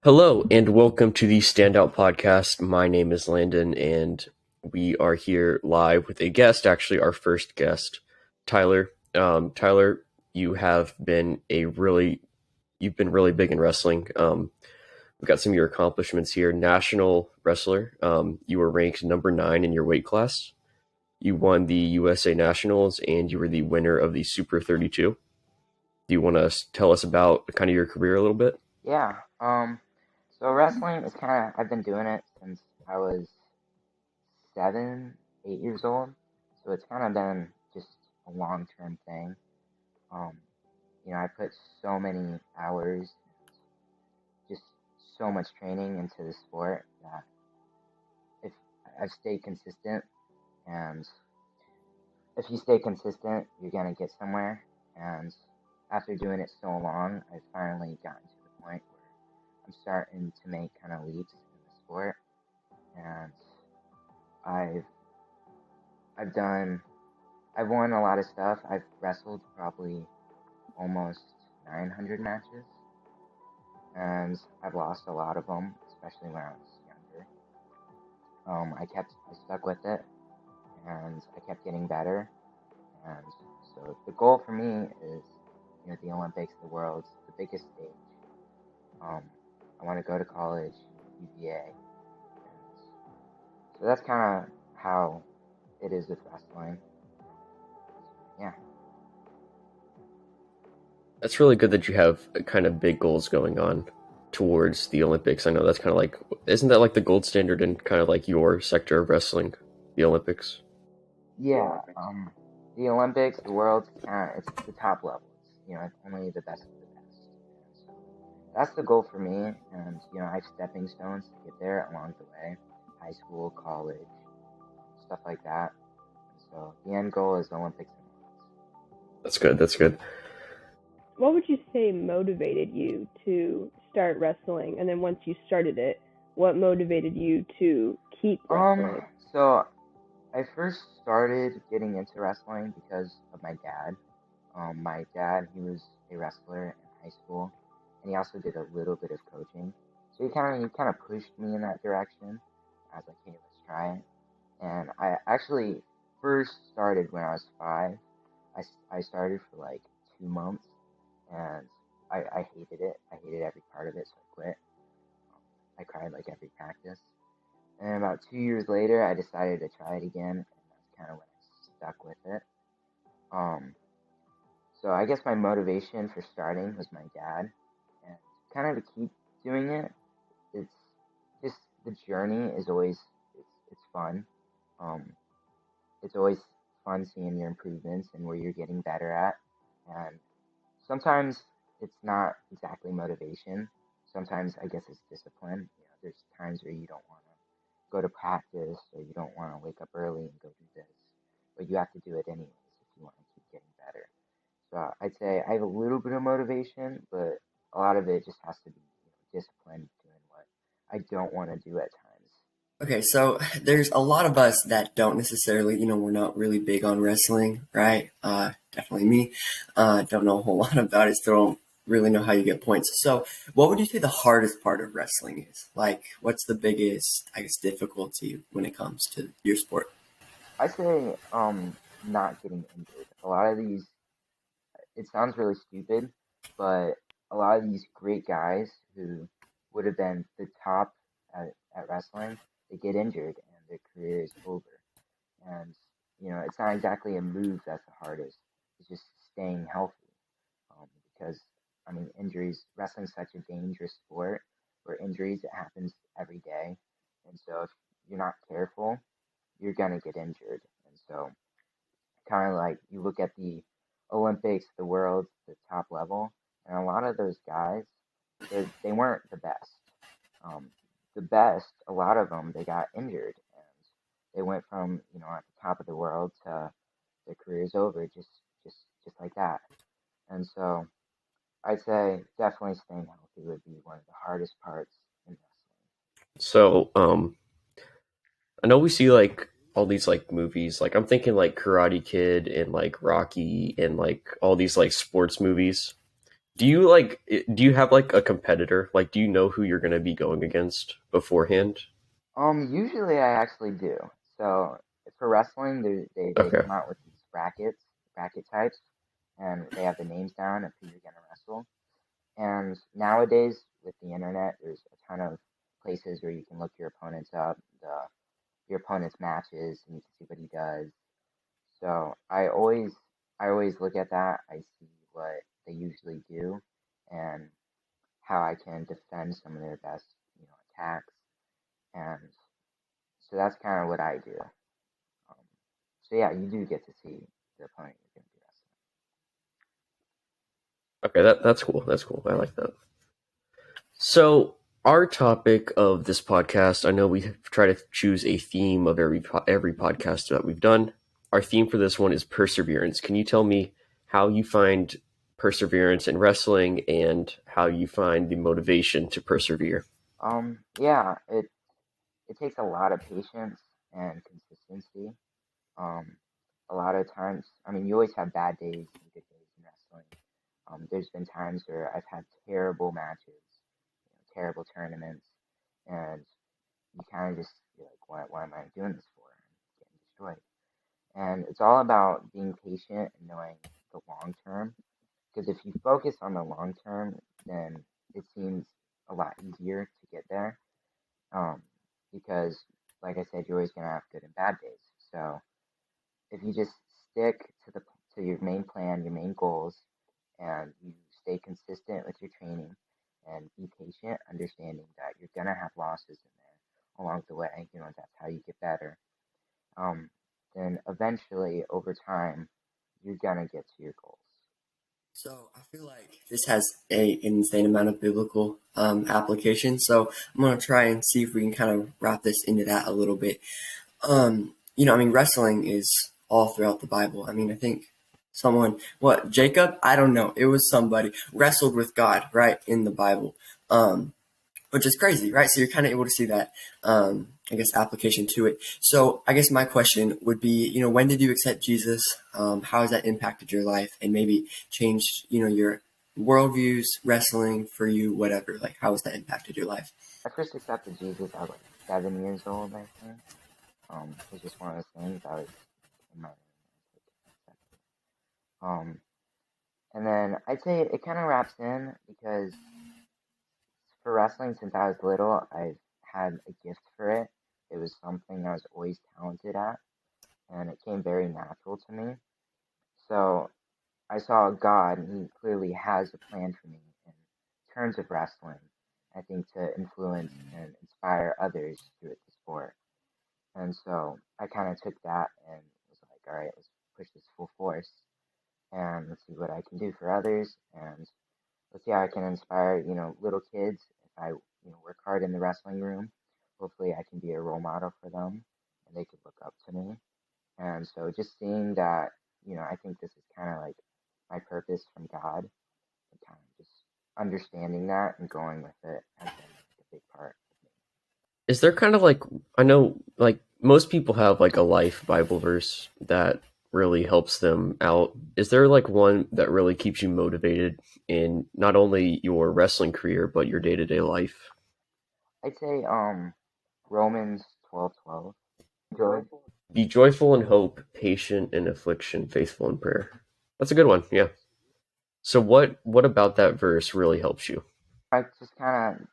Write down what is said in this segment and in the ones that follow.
Hello and welcome to the Standout Podcast. My name is Landon and we are here live with a guest, actually our first guest, Tyler. Tyler, you have been you've been really big in wrestling. We've got some of your accomplishments here. National wrestler. You were ranked number 9 in your weight class. You won the USA Nationals and you were the winner of the Super 32. Do you want to tell us about kind of your career a little bit? Yeah. So wrestling is I've been doing it since I was 7, 8 years old. So it's kind of been just a long-term thing. Um, I put so many hours, just so much training into the sport that if I've stayed consistent, and if you stay consistent, you're gonna get somewhere. And after doing it so long, I've finally gotten to the point where I'm starting to make kind of leaps in the sport, and I've I've done I've won a lot of stuff. I've wrestled probably almost 900 matches, and I've lost a lot of them, especially when I was younger. I stuck with it, and I kept getting better. And so the goal for me is, the Olympics, the Worlds, the biggest stage. Um, I want to go to college, UVA, and so that's kind of how it is with wrestling. Yeah. That's really good that you have kind of big goals going on towards the Olympics. I know that's kind of like, isn't that like the gold standard in kind of like your sector of wrestling, the Olympics? Yeah, the Olympics, the Worlds, it's the top level. It's only the best of the best. And so that's the goal for me. And I have stepping stones to get there along the way, high school, college, stuff like that. And so the end goal is the Olympics and Worlds. That's good. That's good. What would you say motivated you to start wrestling? And then once you started it, what motivated you to keep Um, wrestling? so I first started getting into wrestling because of my dad. My dad, he was a wrestler in high school, and he also did a little bit of coaching. So he kind of pushed me in that direction. I was like, hey, let's try it. And I actually first started when I was 5. I started for like 2 months, and I hated it. I hated every part of it, so I quit. I cried like every practice. And about 2 years later, I decided to try it again, and that's kind of when I stuck with it. Um, So I guess my motivation for starting was my dad, and kind of to keep doing it. It's just the journey is always it's fun. Um, it's always fun seeing your improvements and where you're getting better at. And sometimes it's not exactly motivation. Sometimes I guess it's discipline. There's times where you don't want to go to practice or you don't want to wake up early and go do this, but you have to do it anyways if you want to keep getting better. So I'd say I have a little bit of motivation, but a lot of it just has to be discipline, doing what I don't want to do at times. Okay, so there's a lot of us that don't necessarily, we're not really big on wrestling, right? Definitely me. Don't know a whole lot about it, still don't really know how you get points. So, what would you say the hardest part of wrestling is? Like, what's the biggest, I guess, difficulty when it comes to your sport? I say not getting injured. A lot of these, it sounds really stupid, but a lot of these great guys who would have been the top at wrestling, they get injured and their career is over. And it's not exactly a move that's the hardest. It's just staying healthy. Because I mean, injuries. Wrestling's such a dangerous sport where injuries, it happens every day, and so if you're not careful, you're gonna get injured. And so, kind of like you look at the Olympics, the Worlds, the top level, and a lot of those guys, they weren't the best. Um, the best, a lot of them, they got injured, and they went from at the top of the world to their careers over, just like that. And so I'd say definitely staying healthy would be one of the hardest parts in So, I know we see like all these like movies. Like I'm thinking like Karate Kid and like Rocky and like all these like sports movies. Do you like? Do you have like a competitor? Like, do you know who you're going to be going against beforehand? Usually I actually do. So for wrestling, they Okay. come out with these bracket types, and they have the names down of who you're gonna wrestle. And nowadays with the internet, there's a ton of places where you can look your opponents up, your opponent's matches, and you can see what he does. So I always look at that. I see what they usually do, and how I can defend some of their best, attacks. And so that's kind of what I do. Um, so yeah, you do get to see the opponent you're going to be Okay, that's cool. That's cool. I like that. So, our topic of this podcast, I know we try to choose a theme of every podcast that we've done. Our theme for this one is perseverance. Can you tell me how you find perseverance in wrestling and how you find the motivation to persevere? Yeah, it takes a lot of patience and consistency. Um, a lot of times, I mean, you always have bad days and good days in wrestling. There's been times where I've had terrible matches, terrible tournaments, and you kind of just you're like, what am I doing this for? I'm getting destroyed. And it's all about being patient and knowing the long term. Because if you focus on the long term, then it seems a lot easier to get there. Um, because, like I said, you're always gonna have good and bad days. So if you just stick to your main plan, your main goals, and you stay consistent with your training and be patient, understanding that you're gonna have losses in there along the way. That's how you get better. Um, then eventually, over time, you're gonna get to your goals. So I feel like this has an insane amount of biblical application. So I'm gonna try and see if we can kind of wrap this into that a little bit. I mean, wrestling is all throughout the Bible. I mean, I think someone, what, Jacob? I don't know. It was somebody wrestled with God, right, in the Bible. Um, which is crazy, right? So you're kind of able to see that, I guess, application to it. So I guess my question would be, when did you accept Jesus? How has that impacted your life and maybe changed, your worldviews, wrestling for you, whatever? Like, how has that impacted your life? I first accepted Jesus. I was like 7 years old, I think. It was just one of those things. I was in my room. I was like, accepted. And then I'd say it kind of wraps in because for wrestling, since I was little, I've had a gift for it. It was something I was always talented at, and it came very natural to me. So I saw God, and He clearly has a plan for me in terms of wrestling. I think to influence and inspire others through the sport. And so I kind of took that and was like, all right, let's push this full force and let's see what I can do for others. And let's see how I can inspire, little kids. If I, work hard in the wrestling room, hopefully I can be a role model for them and they could look up to me. And so just seeing that, I think this is kind of like my purpose from God and kind of just understanding that and going with it has been like a big part of me. Is there kind of like, I know like most people have like a life Bible verse that really helps them out. Is there like one that really keeps you motivated in not only your wrestling career but your day-to-day life? I'd say Romans 12:12. Good. Be joyful in hope, patient in affliction, faithful in prayer. That's a good one. Yeah. So what about that verse really helps you? It just kind of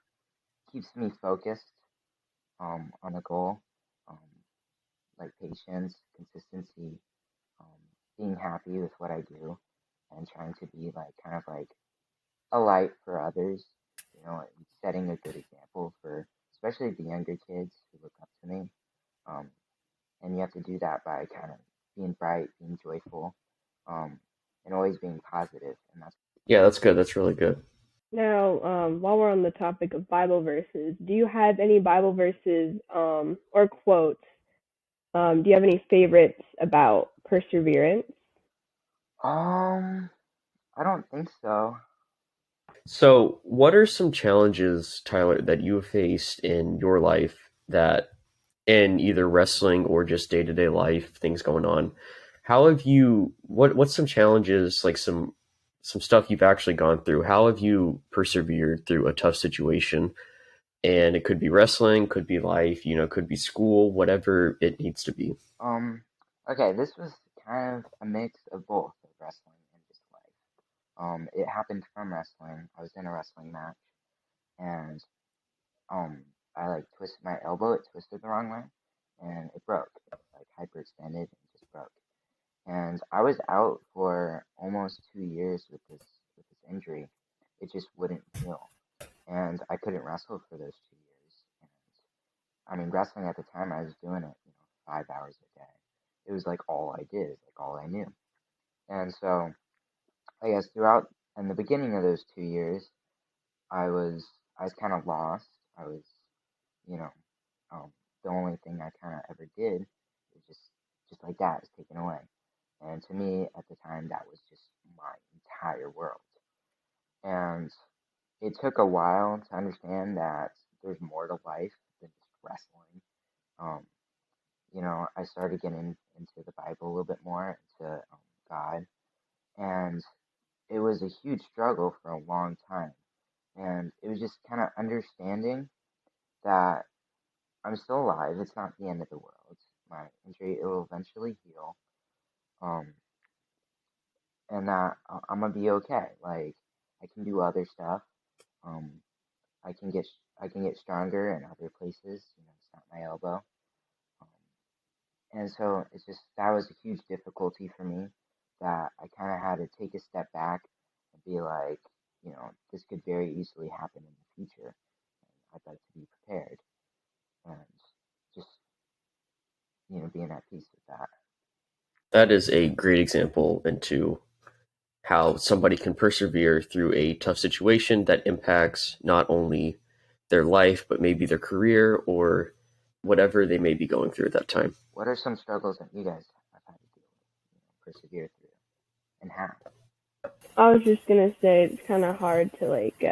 keeps me focused on a goal, um, like patience, consistency, um, being happy with what I do, and trying to be like kind of like a light for others. And setting a good example for especially the younger kids who look up to me. Um, and you have to do that by kind of being bright, being joyful, um, and always being positive. And that's Yeah, that's good. That's really good. Now, while we're on the topic of Bible verses, do you have any Bible verses or quotes? Do you have any favorites about perseverance? I don't think so. So, what are some challenges, Tyler, that you have faced in your life that in either wrestling or just day-to-day life, things going on? How have you what's some challenges like some stuff you've actually gone through. How have you persevered through a tough situation? And it could be wrestling, could be life, could be school, whatever it needs to be. Um, okay, this was kind of a mix of both of wrestling and just life. It happened from wrestling. I was in a wrestling match, and um, I like twisted my elbow. It twisted the wrong way, and it broke. It like hyperextended and just broke. And I was out for almost 2 years with this injury. It just wouldn't heal, and I couldn't wrestle for those 2 years. And I mean, wrestling at the time, I was doing it, 5 hours a day. It was like all I did, like all I knew. And so I guess throughout in the beginning of those 2 years, I was I was kind of lost. I was, you know, the only thing I kind of ever did was just like that was taken away. And to me at the time, that was just my entire world. And it took a while to understand that there's more to life than just wrestling. Um, I started getting into the Bible a little bit more, into God, and it was a huge struggle for a long time. And it was just kind of understanding that I'm still alive. It's not the end of the world. My injury, it will eventually heal. Um, and that I'm gonna be okay. Like I can do other stuff. Um, I can get stronger in other places. It's not my elbow. Um, and so it's just that was a huge difficulty for me that I kind of had to take a step back and be like, this could very easily happen in the future. And I'd like to be prepared and just, being at peace with that. That is a great example into how somebody can persevere through a tough situation that impacts not only their life, but maybe their career or whatever they may be going through at that time. What are some struggles that you guys have had to deal with, persevere through, and how? I was just gonna say it's kind of hard to like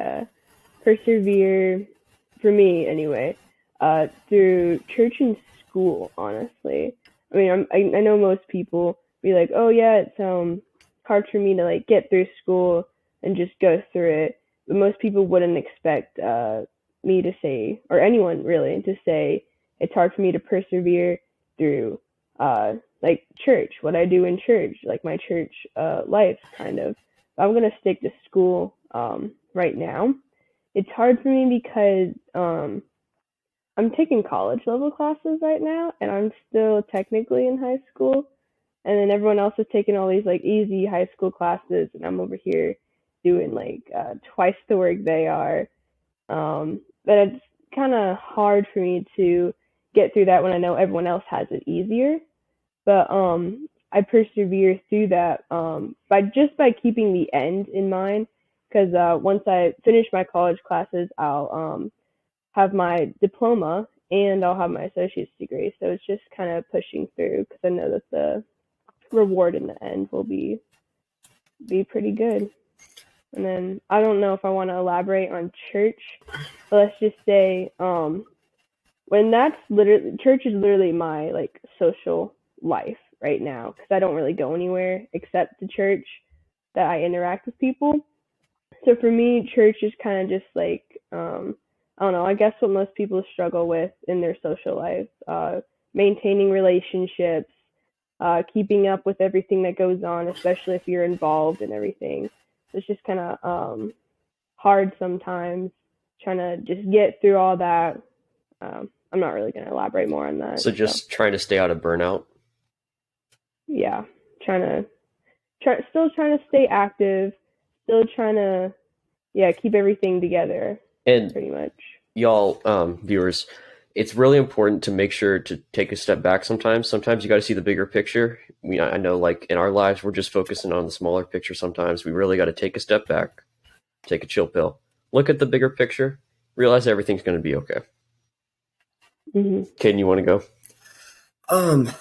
persevere, for me anyway, through church and school. Honestly, I mean, I know most people be like, oh yeah, it's hard for me to like get through school and just go through it, but most people wouldn't expect me to say, or anyone really, to say it's hard for me to persevere through like church, what I do in church, like my church life, kind of. I'm gonna stick to school right now. It's hard for me because I'm taking college level classes right now, and I'm still technically in high school. And then everyone else is taking all these like easy high school classes, and I'm over here doing like twice the work they are. But it's kind of hard for me to get through that when I know everyone else has it easier. But I persevere through that by keeping the end in mind. Because once I finish my college classes, I'll have my diploma and I'll have my associate's degree. So it's just kind of pushing through because I know that the reward in the end will be pretty good. And then I don't know if I want to elaborate on church, but let's just say when that's literally church is literally my like social life right now because I don't really go anywhere except to church that I interact with people. So for me, church is kind of just like I don't know. I guess what most people struggle with in their social life, maintaining relationships, keeping up with everything that goes on, especially if you're involved in everything. So it's just kind of hard sometimes trying to just get through all that. I'm not really going to elaborate more on that. So just trying to stay out of burnout. Yeah, trying to still trying to stay active, still trying to keep everything together. And Pretty much. y'all, viewers, it's really important to make sure to take a step back sometimes. Sometimes you got to see the bigger picture. I know, like in our lives, we're just focusing on the smaller picture sometimes. We really got to take a step back, take a chill pill, look at the bigger picture, realize everything's going to be okay. Mm-hmm. Caden, you want to go?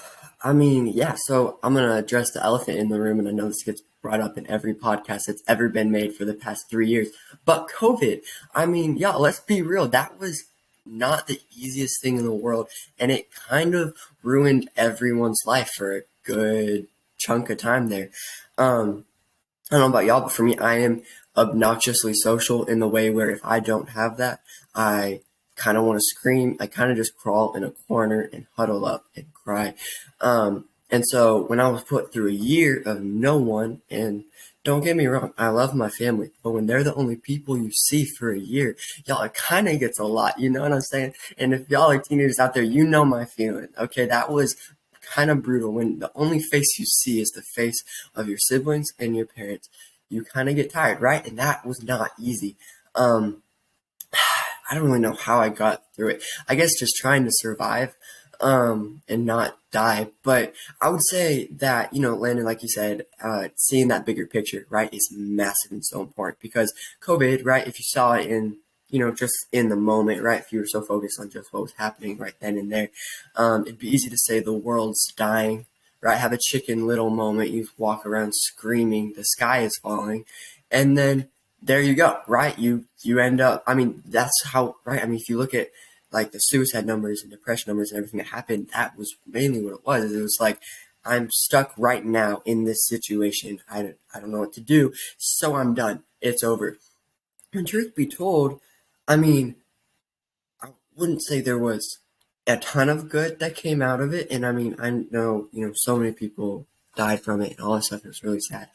I mean, yeah, so I'm going to address the elephant in the room, and I know this gets brought up in every podcast that's ever been made for the past 3 years. But COVID, I mean, yeah, let's be real. That was not the easiest thing in the world, and it kind of ruined everyone's life for a good chunk of time there. Um, I don't know about y'all, but for me, I am obnoxiously social in the way where if I don't have that, I kind of want to scream. I kind of just crawl in a corner and huddle up and cry. And so when I was put through a year of no one, and don't get me wrong, I love my family, but when they're the only people you see for a year, y'all, it kind of gets a lot. You know what I'm saying? And if y'all are teenagers out there, you know my feeling. Okay, that was kind of brutal when the only face you see is the face of your siblings and your parents. You kind of get tired, right? And that was not easy. Um, I don't really know how I got through it. I guess just trying to survive, and not die. But I would say that, Landon, like you said, seeing that bigger picture, right, is massive and so important because COVID, right, if you saw it in, just in the moment, right, if you were so focused on just what was happening right then and there, it'd be easy to say the world's dying, right? Have a Chicken Little moment. You walk around screaming, the sky is falling. And then there you go, right? You end up, I mean, that's how, right? I mean, if you look at like the suicide numbers and depression numbers and everything that happened, that was mainly what it was. It was like, I'm stuck right now in this situation. I don't know what to do. So I'm done. It's over. And truth be told, I mean, I wouldn't say there was a ton of good that came out of it. And I mean, I know, so many people died from it and all this stuff. It was really sad.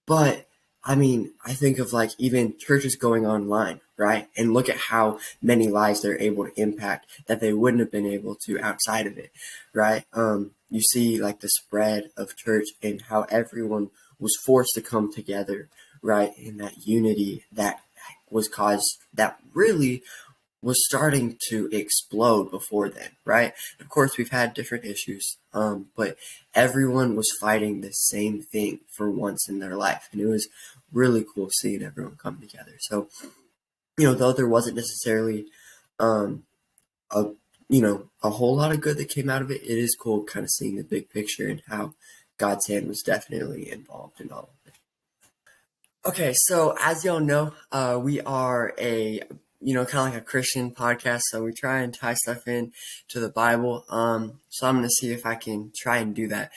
But I mean, I think of like even churches going online, right? And look at how many lives they're able to impact that they wouldn't have been able to outside of it, right? You see like the spread of church and how everyone was forced to come together, right? In that unity that was caused, that really was starting to explode before then, right? Of course, we've had different issues, but everyone was fighting the same thing for once in their life, and it was really cool seeing everyone come together. So, though there wasn't necessarily, a a whole lot of good that came out of it, it is cool kind of seeing the big picture and how God's hand was definitely involved in all of it. Okay, so as y'all know, we are a kind of like a Christian podcast, so we try and tie stuff in to the Bible. So I'm gonna see if I can try and do that.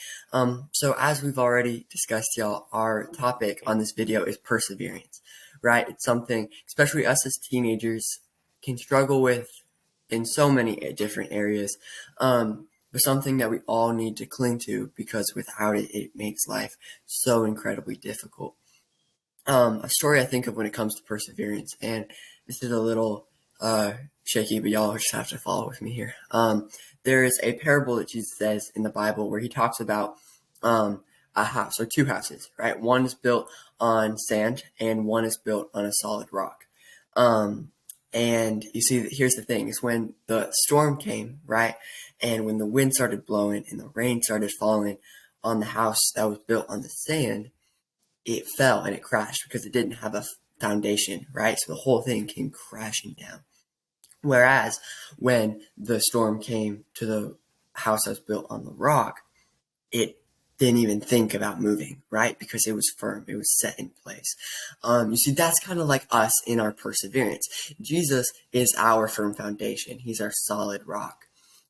So as we've already discussed, y'all, our topic on this video is perseverance, right? It's something, especially us as teenagers, can struggle with in so many different areas. But something that we all need to cling to because without it, it makes life so incredibly difficult. A story I think of when it comes to perseverance, and this is a little shaky, but y'all just have to follow with me here. There is a parable that Jesus says in the Bible where he talks about a house or two houses, right? One is built on sand and one is built on a solid rock. And you see, here's the thing: is when the storm came, right, and when the wind started blowing and the rain started falling on the house that was built on the sand, it fell and it crashed because it didn't have a foundation, right? So the whole thing came crashing down. Whereas when the storm came to the house that was built on the rock, it didn't even think about moving, right? Because it was firm, it was set in place. You see, that's kind of like us in our perseverance. Jesus is our firm foundation, he's our solid rock.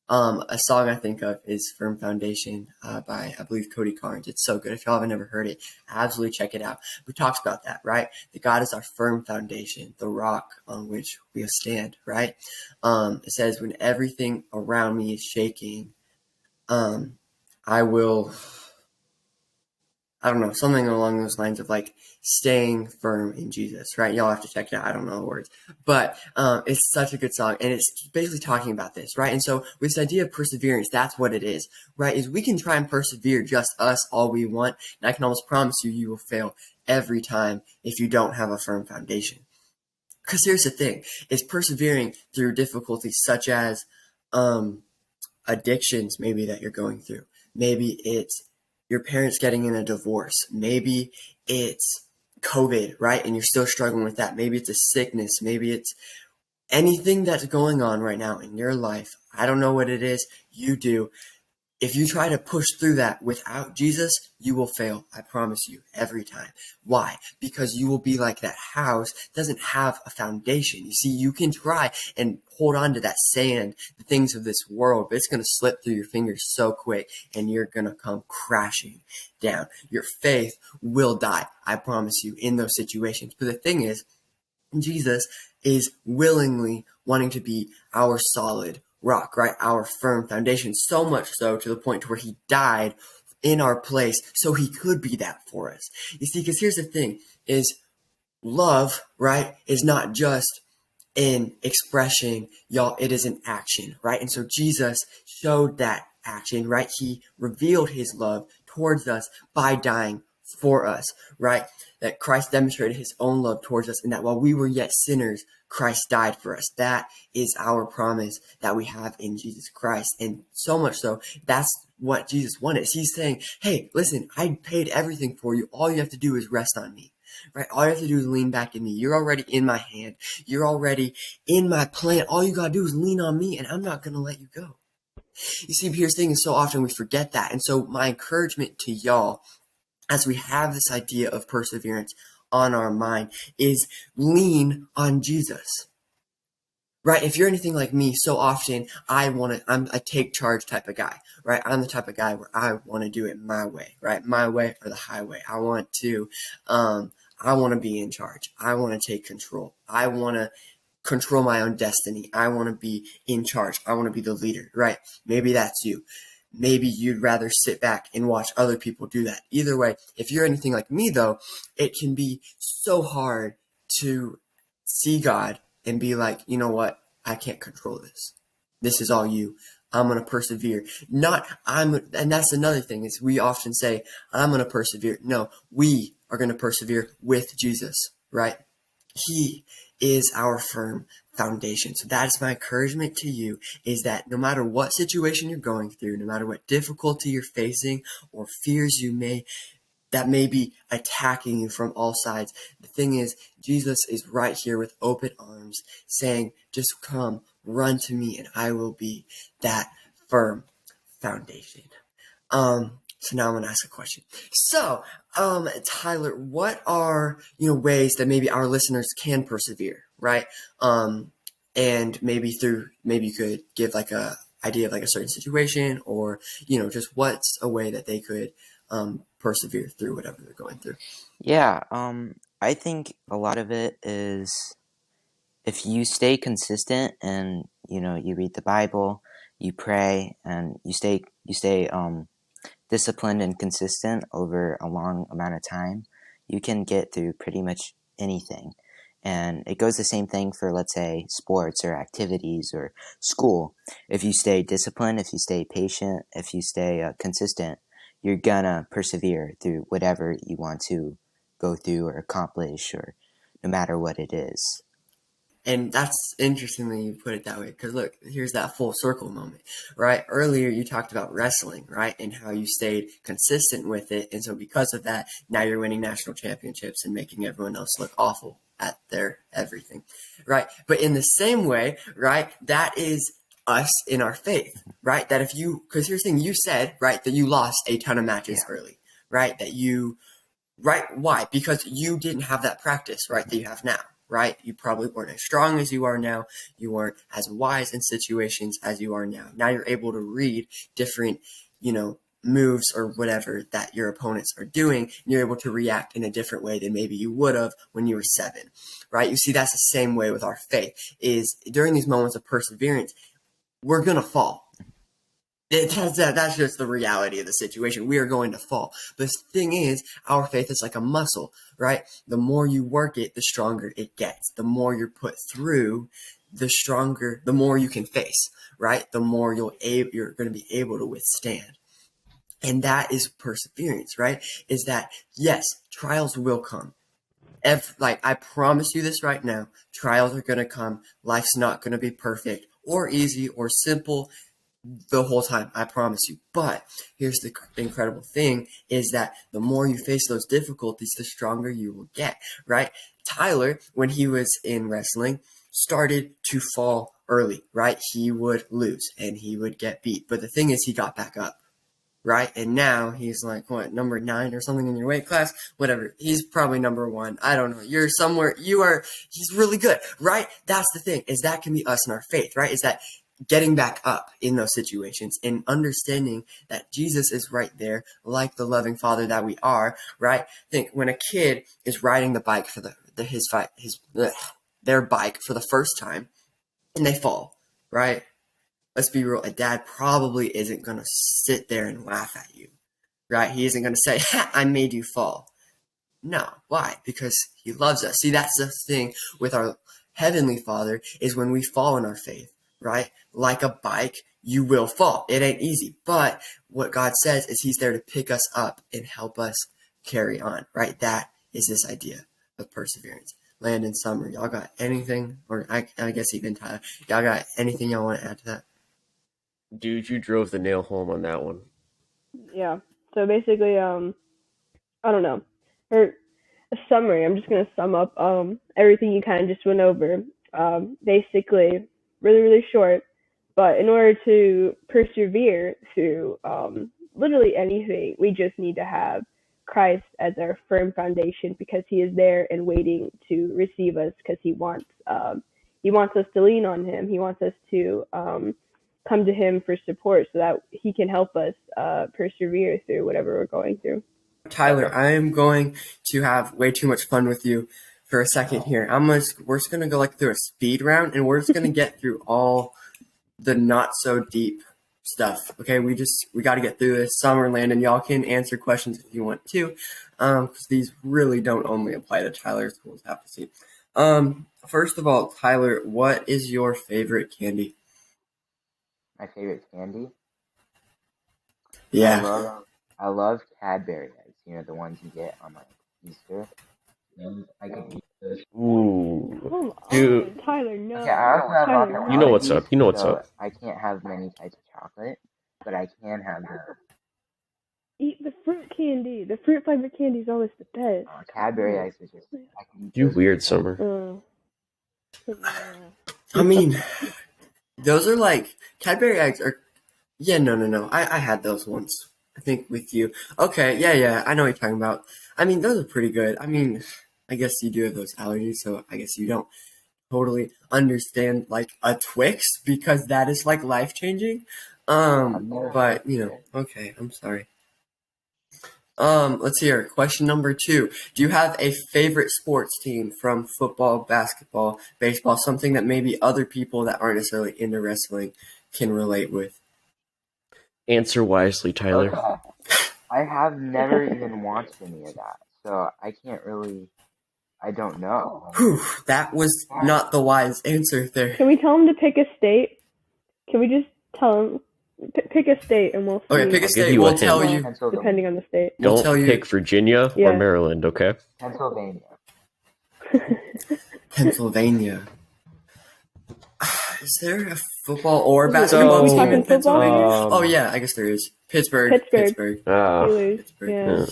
A song I think of is Firm Foundation by, I believe, Cody Carnes. It's so good. If y'all haven't ever heard it, absolutely check it out. We talks about that, right? That God is our firm foundation, the rock on which we stand, right? It says, when everything around me is shaking, I will, I don't know, something along those lines of like staying firm in Jesus, right? Y'all have to check it out. I don't know the words, but it's such a good song, and it's basically talking about this, right? And so with this idea of perseverance, that's what it is, right? Is we can try and persevere just us all we want, and I can almost promise you, you will fail every time if you don't have a firm foundation. Because here's the thing: is persevering through difficulties such as addictions, maybe that you're going through. Maybe it's your parents getting in a divorce. Maybe it's COVID, right? And you're still struggling with that. Maybe it's a sickness. Maybe it's anything that's going on right now in your life. I don't know what it is. You do. if you try to push through that without Jesus, you will fail. I promise you, every time. Why? Because you will be like that house doesn't have a foundation. You see, you can try and hold on to that sand, the things of this world, but it's going to slip through your fingers so quick and you're going to come crashing down. Your faith will die. I promise you, in those situations. But the thing is, Jesus is willingly wanting to be our solid rock, right? Our firm foundation, so much so to the point where he died in our place so he could be that for us. You see, because here's the thing is love, right, is not just in expression, y'all, it is an action, right? And so Jesus showed that action, right? He revealed his love towards us by dying for us, right? That Christ demonstrated his own love towards us, and that while we were yet sinners, Christ died for us. That is our promise that we have in Jesus Christ. And so much so, that's what Jesus wanted. He's saying, hey, listen, I paid everything for you. All you have to do is rest on me. Right? All you have to do is lean back in me. You're already in my hand. You're already in my plan. All you gotta do is lean on me, and I'm not gonna let you go. You see, here's the thing is so often we forget that. And so my encouragement to y'all, as we have this idea of perseverance on our mind, is lean on Jesus. Right? If you're anything like me, so often I'm a take charge type of guy, right? I'm the type of guy where I want to do it my way, right? My way or the highway. I want to be in charge. I want to take control. I want to control my own destiny. I want to be in charge. I want to be the leader, right? Maybe that's you. Maybe you'd rather sit back and watch other people do that. Either way, if you're anything like me though, it can be so hard to see God and be like, you know what? I can't control this. This is all you. I'm going to persevere. And that's another thing is we often say, I'm going to persevere. No, we are going to persevere with Jesus, right? He is our firm foundation. So that is my encouragement to you, is that no matter what situation you're going through, no matter what difficulty you're facing or fears that may be attacking you from all sides, the thing is, Jesus is right here with open arms saying, just come, run to me, and I will be that firm foundation. So now I'm going to ask a question. So, Tyler, what are, ways that maybe our listeners can persevere, right? And maybe you could give like a idea of like a certain situation, or, just what's a way that they could, persevere through whatever they're going through. Yeah, I think a lot of it is if you stay consistent and, you read the Bible, you pray, and you stay disciplined and consistent over a long amount of time, you can get through pretty much anything. And it goes the same thing for, let's say, sports or activities or school. If you stay disciplined, if you stay patient, if you stay consistent, you're gonna persevere through whatever you want to go through or accomplish, or no matter what it is. And that's interesting that you put it that way, because look, here's that full circle moment, right? Earlier you talked about wrestling, right? And how you stayed consistent with it. And so because of that, now you're winning national championships and making everyone else look awful at their everything, right? But in the same way, right, that is us in our faith, right? That because here's the thing, you said, right, that you lost a ton of matches early, right? Right? Why? Because you didn't have that practice, right, that you have now. Right? You probably weren't as strong as you are now. You weren't as wise in situations as you are now. Now you're able to read different, moves or whatever that your opponents are doing. And you're able to react in a different way than maybe you would have when you were 7, right? You see, that's the same way with our faith, is during these moments of perseverance, we're going to fall. That's just the reality of the situation. We are going to fall. But the thing is, our faith is like a muscle, right? The more you work it, the stronger it gets. The more you're put through, the more you can face, right? The more you're going to be able to withstand. And that is perseverance, right? Is that, yes, trials will come. I promise you this right now, trials are going to come. Life's not going to be perfect or easy or simple the whole time, I promise you. But here's the incredible thing, is that the more you face those difficulties, the stronger you will get, right? Tyler, when he was in wrestling, started to fall early, right? He would lose and he would get beat. But the thing is, he got back up, right? And now he's like, what, number 9 or something in your weight class? Whatever. He's probably number 1. I don't know. You're somewhere, he's really good, right? That's the thing, is that can be us in our faith, right? Is that getting back up in those situations and understanding that Jesus is right there, like the loving Father that we are, right? Think when a kid is riding the bike for their bike for the first time and they fall, right? Let's be real, a dad probably isn't going to sit there and laugh at you, right? He isn't going to say, I made you fall. No. Why? Because he loves us. See, that's the thing with our Heavenly Father, is when we fall in our faith, right? Like a bike, you will fall. It ain't easy. But what God says is he's there to pick us up and help us carry on, right? That is this idea of perseverance. Landon, Summer, y'all got anything? Or I guess even Tyler, y'all got anything y'all want to add to that? Dude, you drove the nail home on that one. Yeah. So basically, I don't know. For a summary, I'm just gonna sum up everything you kind of just went over. Basically, really really short, but in order to persevere through literally anything, we just need to have Christ as our firm foundation, because He is there and waiting to receive us, because He wants us to lean on Him. He wants us to come to Him for support, so that He can help us persevere through whatever we're going through. Tyler, I am going to have way too much fun with you for a second here. We're just gonna go like through a speed round, and we're just gonna get through all the not so deep stuff. Okay, we got to get through this. Summer, Landon, y'all can answer questions if you want to, because these really don't only apply to Tyler's. We'll have to see. First of all, Tyler, what is your favorite candy? My favorite candy? Yeah. I love Cadbury eggs. You know, the ones you get on like Easter. And I could eat those. Ooh. Come Dude. on, Tyler, no. Okay, I also have Tyler, lots You of know what's allergies, up. You know what's so up. I can't have many types of chocolate, but I can have eat the fruit candy. The fruit flavored candy is always the best. Cadbury eggs. Are just I can eat You those weird, all Summer. I mean, those are like Cadbury eggs are. Yeah, no. I had those once. I think with you. Okay, yeah. I know what you're talking about. I mean, those are pretty good. I mean, I guess you do have those allergies, so I guess you don't totally understand like a Twix, because that is like life changing. But you know, okay, I'm sorry. Let's hear question number 2. Do you have a favorite sports team from football, basketball, baseball, something that maybe other people that aren't necessarily into wrestling can relate with? Answer wisely, Tyler. Okay. I have never even watched any of that, so I can't really. I don't know. Whew, that was not the wise answer there. Can we tell him to pick a state? Can we just tell him pick a state and we'll see? Okay, pick a I'll give state. you a We'll hint. tell you. Depending on the state. We'll Don't tell you. pick Virginia Yeah. or Maryland, okay? Pennsylvania. Pennsylvania. Is there a football or Are basketball we team talking in football Pennsylvania? right Oh yeah, I guess there is. Pittsburgh. Pittsburgh. Steelers. Pittsburgh. Yeah.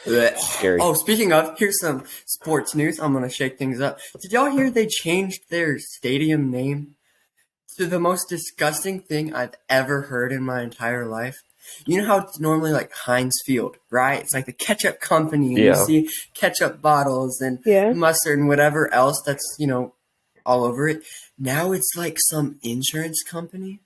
Blech. Scary. Oh, speaking of, here's some sports news. I'm gonna shake things up. Did y'all hear they changed their stadium name to the most disgusting thing I've ever heard in my entire life? You know how it's normally like Heinz Field, right? It's like the ketchup company, and you Yeah. see ketchup bottles and Yeah. mustard and whatever else that's, you know, all over it. Now it's like some insurance company.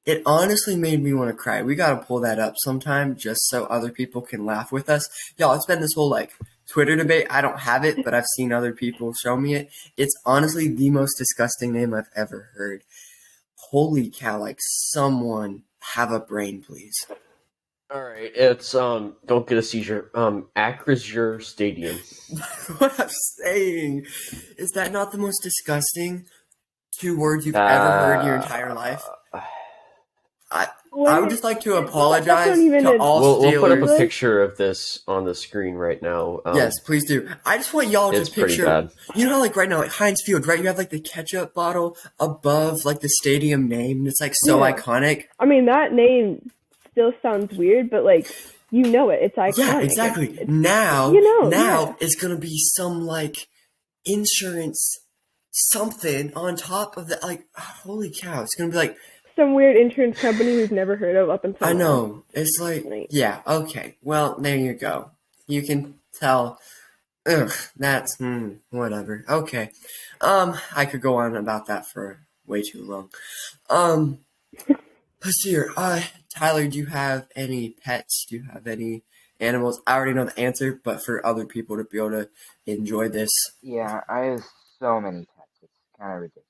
It honestly made me want to cry. We got to pull that up sometime just so other people can laugh with us. Y'all, it's been this whole like Twitter debate. I don't have it, but I've seen other people show me it. It's honestly the most disgusting name I've ever heard. Holy cow, like someone have a brain, please. All right, it's don't get a seizure. Acrisure Stadium. What I'm saying is that not the most disgusting 2 words you've ever heard in your entire life? I would just like to apologize to all We'll put up a Steelers. picture of this on the screen right now. Yes, please do. I just want y'all to It's pretty picture. bad. You know how like right now, like Heinz Field, right? You have like the ketchup bottle above like the stadium name, and it's like so Yeah. iconic. I mean, that name still sounds weird, but like, you know it. It's iconic. Yeah, exactly. It's, now yeah. it's gonna be some like insurance something on top of that. Like, holy cow! It's gonna be like some weird insurance company we've never heard of up until I now. know. It's like, yeah, okay. Well, there you go. You can tell. Ugh, that's whatever. Okay. I could go on about that for way too long. Let's see here. Tyler, do you have any pets? Do you have any animals? I already know the answer, but for other people to be able to enjoy this. Yeah, I have so many pets. It's kind of ridiculous.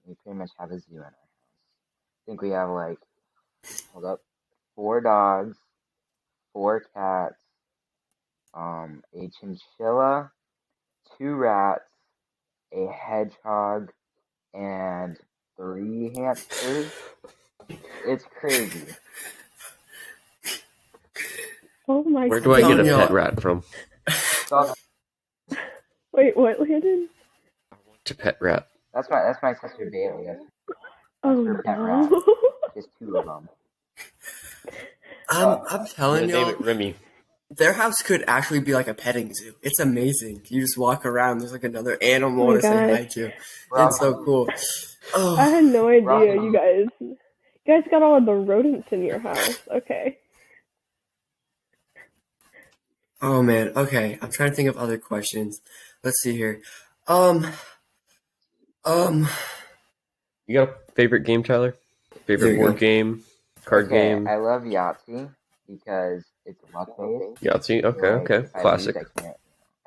We pretty much have a zoo in our house. I think we have like, hold up, 4 dogs, 4 cats, a chinchilla, 2 rats, a hedgehog, and 3 hamsters. It's crazy. Oh my Where god. do I get a Telling y'all- pet rat from? So Wait, what, Landon? To pet rat. that's my sister Bailey. That's Oh her pet no. rat. Just 2 of them. I'm I'm telling gonna name y'all, it Remy. their house could actually be like a petting zoo. It's amazing. You just walk around, there's like another animal Oh my to say hi gosh. to. We're It's so also, cool. I Oh, had no we're idea, also you guys. You guys got all of the rodents in your house. Okay. oh man. Okay, I'm trying to think of other questions. Let's see here. Um, um, You got a favorite game, Tyler? There Favorite you board go. game? Card okay. game? I love Yahtzee because it's luck based. Yahtzee? So Okay, like, okay. if I Classic. lose,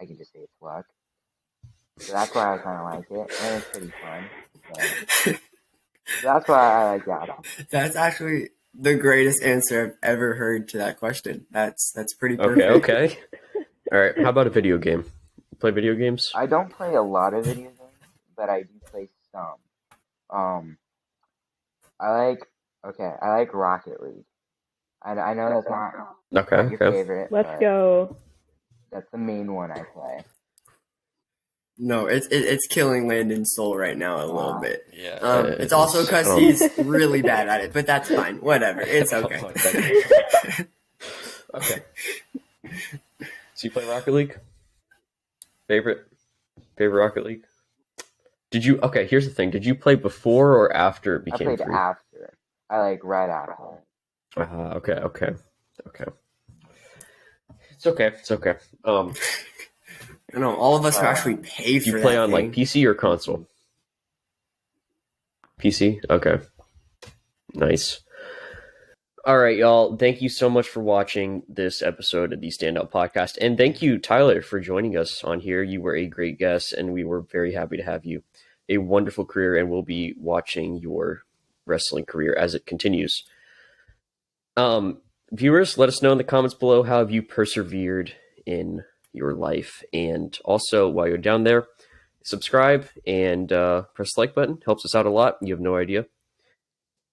I can just say it's luck. So that's why I kind of like it, and it's pretty fun. So that's why I like Yahtzee. That's actually the greatest answer I've ever heard to that question. That's pretty Okay, perfect. okay. All right. How about a video game? Play video games? I don't play a lot of video games, but I do play some. Um, I like Rocket League. I know that's Okay, not your okay. favorite, Let's but go. that's the main one I play. No, it's killing Landon's soul right now a little bit. Yeah. It's also because he's really bad at it, but that's fine. Whatever, it's Oh okay. my God. Okay. So you play Rocket League? Favorite Rocket League? Did you? Okay, here's the thing. Did you play before or after it I became played free? after. I like right after. Okay, okay, okay. It's okay. It's okay. I know all of us have actually paid Do you for play that on thing. like PC or console? PC. Okay. Nice. All right, y'all. Thank you so much for watching this episode of the Standout Podcast. And thank you, Tyler, for joining us on here. You were a great guest, and we were very happy to have you. A wonderful career, and we'll be watching your wrestling career as it continues. Viewers, let us know in the comments below how have you persevered in your life. And also, while you're down there, subscribe and press the like button. Helps us out a lot. You have no idea.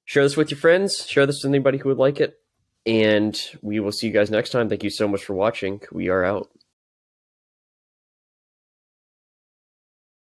Share this with your friends. Share this with anybody who would like it. And we will see you guys next time. Thank you so much for watching. We are out.